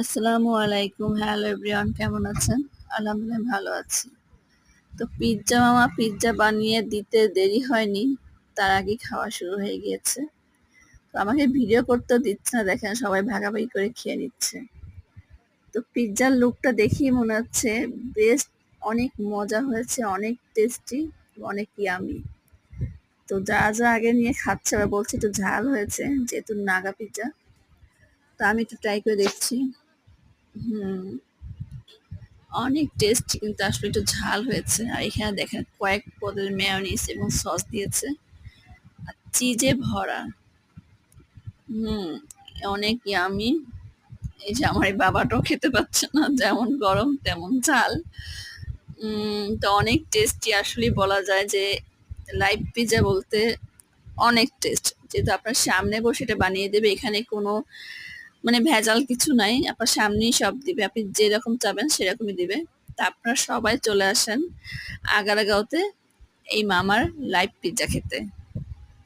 আসসালামু আলাইকুম। Hello everyone, কেমন আছেন? আলহামদুলিল্লাহ ভালো আছি। তো পিজ্জা মামা পিজ্জা বানিয়ে দিতে দেরি হয়নি, তার আগেই খাওয়া শুরু হয়ে গিয়েছে। তো আমাকে ভিডিও করতেও দিচ্ছে না, দেখেন সবাই ভাগাভাগি করে খেয়ে নিচ্ছে। তো পিজ্জার লুকটা দেখেই মনে হচ্ছে বেশ অনেক মজা হয়েছে, অনেক টেস্টি, অনেক ইয়ামি। তো যা আগে নিয়ে খাচ্ছে ওরা বলছে একটু ঝাল হয়েছে, যেহেতু নাগা পিজ্জা। তো আমি একটু ট্রাই করে দেখছি। হুম, অনেক টেস্টি, কিন্তু আসলে একটু ঝাল হয়েছে। আর এখানে দেখেন কয়েক পদের মেয়োনিজ এবং সস দিয়েছে, আর চিজে ভরা। হুম, অনেক ইয়ামি। এই যে আমার এই বাবাটাও খেতে পাচ্ছে না, যেমন গরম তেমন ঝাল। তো অনেক টেস্টি, আসলেই বলা যায় যে লাইভ পিজা বলতে অনেক টেস্ট, যেহেতু আপনার সামনে বসে এটা বানিয়ে দেবে। এখানে কোনো মানে ভেজাল কিছু নাই, আপনার সামনেই সব দিবে, আপনি যেরকম চাবেন সেরকমই দিবে। তা আপনারা সবাই চলে আসেন আগারগাঁওতে এই মামার লাইভ পিজ্জা খেতে।